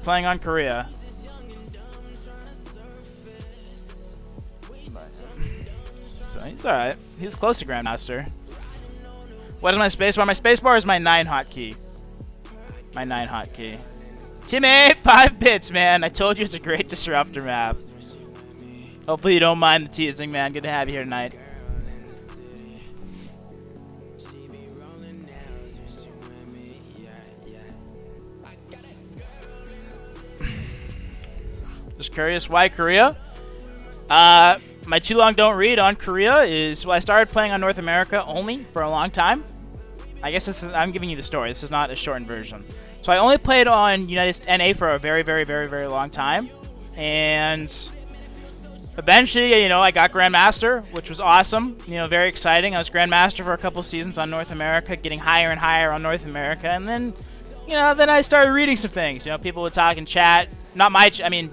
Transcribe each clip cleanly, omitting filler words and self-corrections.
playing on Korea. So he's alright. He's close to Grandmaster. What is my spacebar? My spacebar is my 9 hotkey. My 9 hotkey. Teammate, 5 bits, man. I told you it's a great disruptor map. Hopefully you don't mind the teasing, man. Good to have you here tonight. Just curious, why Korea? My too long don't read on Korea is, well, I started playing on North America only for a long time. I guess this is, I'm giving you the story. This is not a shortened version. So I only played on United NA for a very, very, very, very long time. And eventually, you know, I got Grandmaster, which was awesome. You know, very exciting. I was Grandmaster for a couple seasons on North America, getting higher and higher on North America. And then, you know, then I started reading some things. You know, people would talk in chat. Not my, I mean,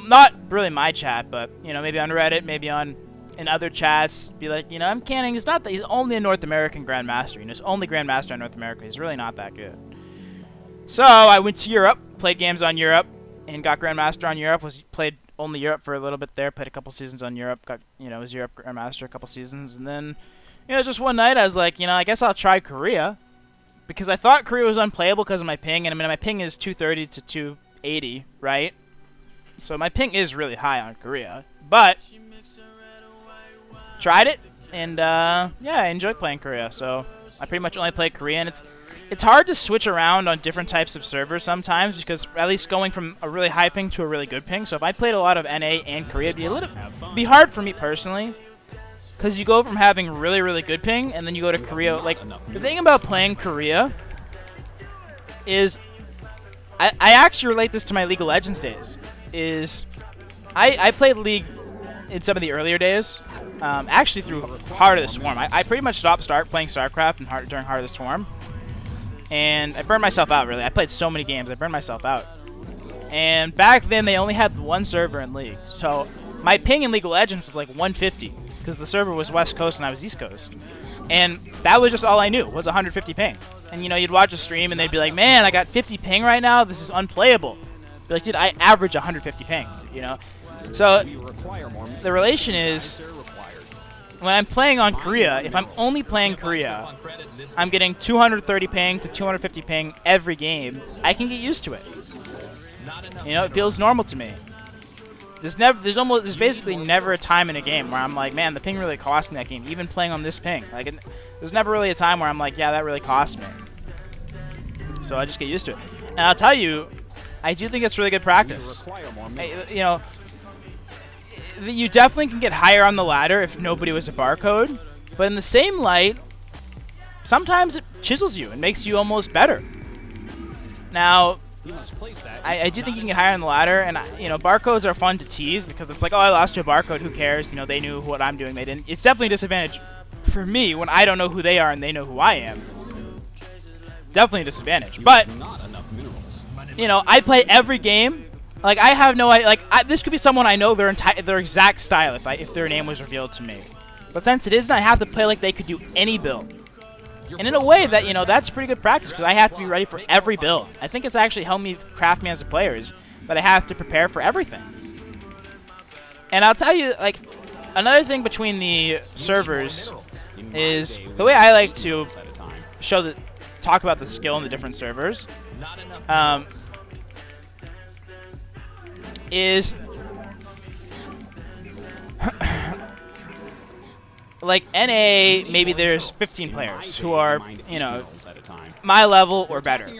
not really my chat, but, you know, maybe on Reddit, maybe on in other chats, be like, you know, MCanning is not that, he's only a North American Grandmaster. You know, he's only Grandmaster in North America. He's really not that good. So I went to Europe, played games on Europe, and got Grandmaster on Europe. Played only Europe for a little bit there. Played a couple seasons on Europe. Got, you know, was Europe Grandmaster a couple seasons, and then, you know, just one night I was like, you know, I guess I'll try Korea, because I thought Korea was unplayable because of my ping, and I mean my ping is 230 to 280, right? So my ping is really high on Korea, but tried it, and yeah, I enjoyed playing Korea. So I pretty much only play Korea, and it's hard to switch around on different types of servers sometimes, because at least going from a really high ping to a really good ping. So if I played a lot of NA and Korea, it'd be hard for me personally, because you go from having really, really good ping, and then you go to Korea. Like, the thing about playing Korea is, I actually relate this to my League of Legends days. Is I played League in some of the earlier days, actually through Heart of the Swarm. I pretty much stopped playing StarCraft during Heart of the Swarm, and I burned myself out, really. I played so many games, I burned myself out. And back then, they only had one server in League, so my ping in League of Legends was like 150, because the server was West Coast and I was East Coast. And that was just all I knew, was 150 ping. And, you know, you'd watch a stream and they'd be like, man, I got 50 ping right now, this is unplayable. Be like, dude, I average 150 ping, you know? So the relation is, when I'm playing on Korea, if I'm only playing Korea, I'm getting 230 ping to 250 ping every game. I can get used to it. You know, it feels normal to me. There's basically never a time in a game where I'm like, man, the ping really cost me that game, even playing on this ping. Like, there's never really a time where I'm like, yeah, that really cost me. So I just get used to it. And I'll tell you, I do think it's really good practice. You know, you definitely can get higher on the ladder if nobody was a barcode, but in the same light, sometimes it chisels you and makes you almost better. Now, I do think you can get higher on the ladder, and you know, barcodes are fun to tease because it's like, oh, I lost to a barcode, who cares? You know, they knew what I'm doing, they didn't. It's definitely a disadvantage for me when I don't know who they are and they know who I am. Definitely a disadvantage, but you know, I play every game. Like, I have no idea. Like, this could be someone I know their exact style if their name was revealed to me. But since it isn't, I have to play like they could do any build. And in a way that, you know, that's pretty good practice, because I have to be ready for every build. I think it's actually helped me craft me as a player, is that I have to prepare for everything. And I'll tell you, like, another thing between the servers is the way I like to talk about the skill in the different servers. Is like NA, maybe there's 15 players who are, you know, my level or better,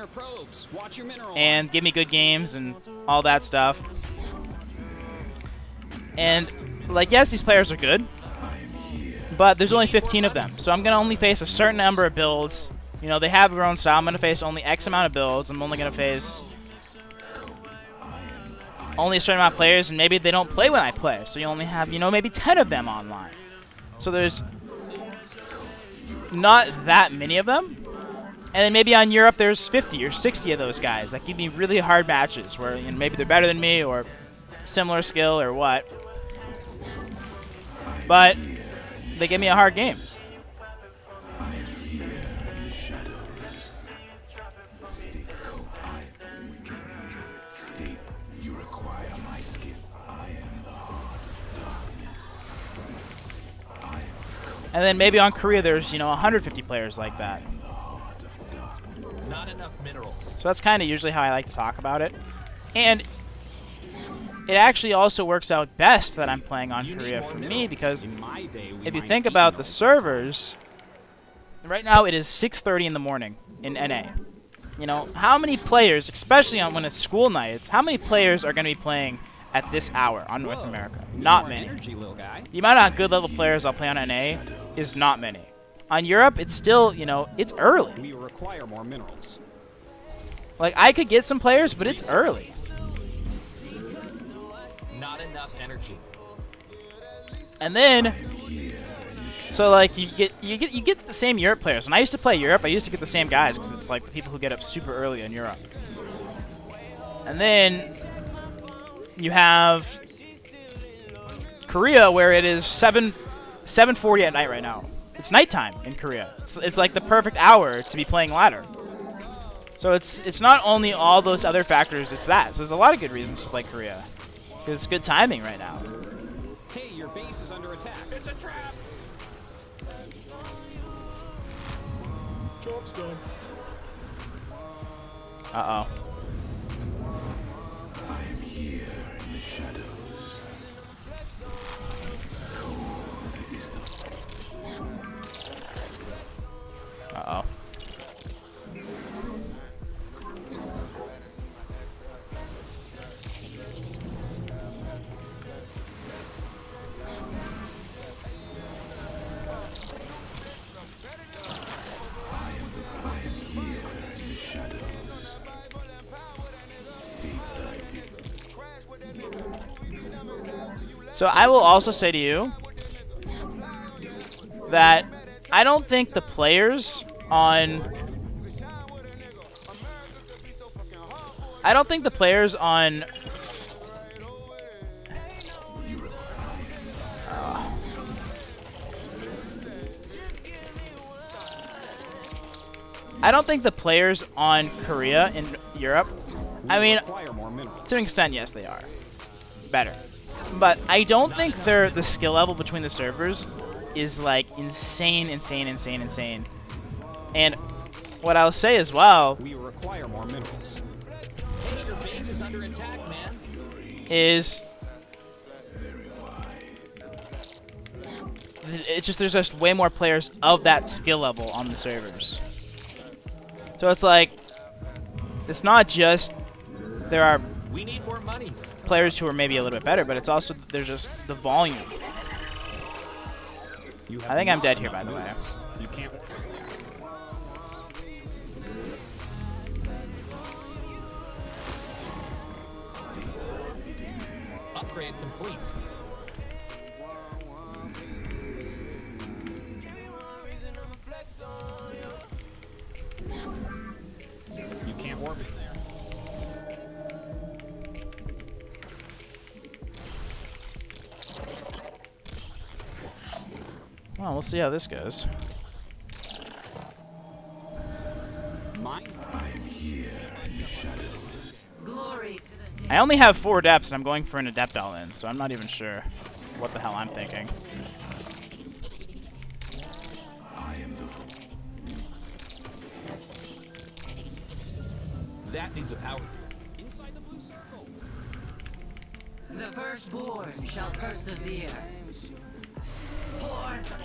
and give me good games and all that stuff. And like, yes, these players are good, but there's only 15 of them, so I'm gonna only face a certain number of builds. You know, they have their own style. I'm gonna face only X amount of builds. I'm only gonna face only a certain amount of players, and maybe they don't play when I play, so you only have, you know, maybe 10 of them online. So there's not that many of them. And then maybe on Europe there's 50 or 60 of those guys that give me really hard matches where, you know, maybe they're better than me or similar skill or what. But they give me a hard game. And then maybe on Korea there's, 150 players like that. Not enough minerals. So that's kind of usually how I like to talk about it. And it actually also works out best that I'm playing on Korea for me, because if you think about the servers, right now it is 6:30 in the morning in NA. How many players, especially on when it's school nights, how many players are going to be playing at this hour on North America? Not many. The amount of good level players I'll play on NA is not many. On Europe, it's still, it's early. We require more minerals. Like, I could get some players, but it's early. Not enough energy. And then, so like you get the same Europe players. When I used to play Europe, I used to get the same guys because it's like the people who get up super early in Europe. And then you have Korea, where it is 7:40 at night right now. It's nighttime in Korea. It's like the perfect hour to be playing ladder. So it's not only all those other factors, it's that. So there's a lot of good reasons to play Korea. Because it's good timing right now. Hey, your base is under attack. It's a trap. Job's done. Uh-oh. I'm here in the shadows. Uh-oh. So I will also say to you that I don't think the players on I don't think the players on Korea in Europe, I mean, to an extent, yes, they are better. But I don't think the skill level between the servers is like insane. And what I'll say as well We require more minerals. Hey, your base is under attack, man. is there's just way more players of that skill level on the servers. So it's like, it's not just there are We need more money. players who are maybe a little bit better, but it's also there's just the volume. I think I'm dead here, by the way. You can't. Upgrade complete. You can't warp it there. Well, we'll see how this goes. Mine. I'm here in the shadows. Glory to the I only have 4 adepts, and I'm going for an adept all-in, so I'm not even sure what the hell I'm thinking. I am the That needs a power. Inside the blue circle. The firstborn shall persevere. Forth.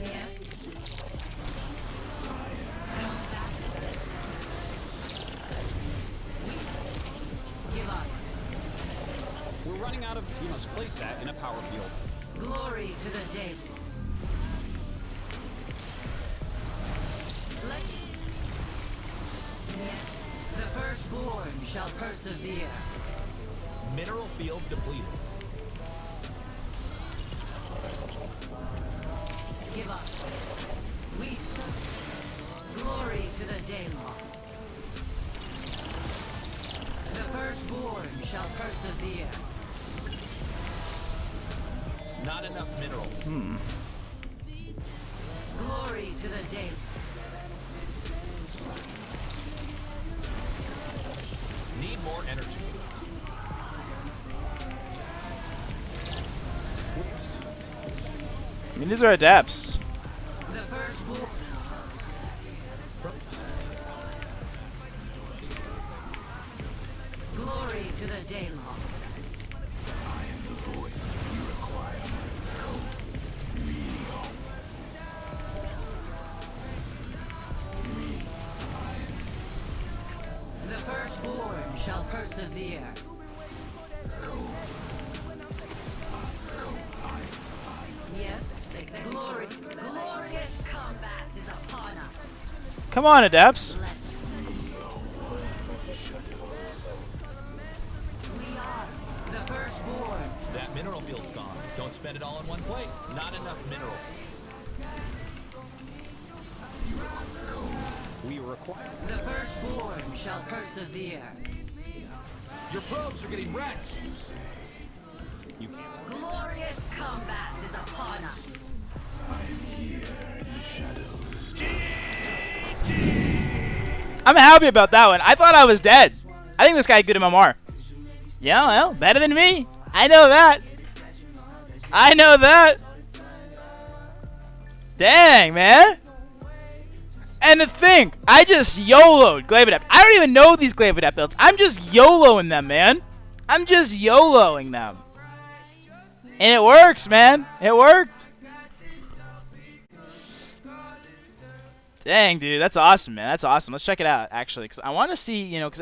Yes. Give us We're running out of. We must place that in a power field. glory to the day. The firstborn shall persevere. Mineral field depleted. Give us. We serve. Glory to the Daemon. The firstborn shall persevere. Not enough minerals. Glory to the Daemon. Need more energy. mean, these are adepts. The firstborn. Glory to the Daylon. I am the void you require. The firstborn shall persevere. Yes, exactly. Glorious combat is upon us. Come on, adepts. Let we are the firstborn. That mineral field's gone. Don't spend it all in one plate. Not enough minerals. We require. The firstborn shall persevere. Your probes are getting wrecked. You can't. Glorious combat is upon us. I'm happy about that one. I thought I was dead. I think this guy had good MMR. Yeah, well, better than me. I know that. I know that. Dang, man. And the thing, I just YOLO'd glaiveadept. I don't even know these glaiveadept builds. I'm just YOLOing them, man. I'm just YOLOing them. And it works, man. It worked. Dang, dude. That's awesome, man. That's awesome. Let's check it out, actually. Because I want to see, you know, because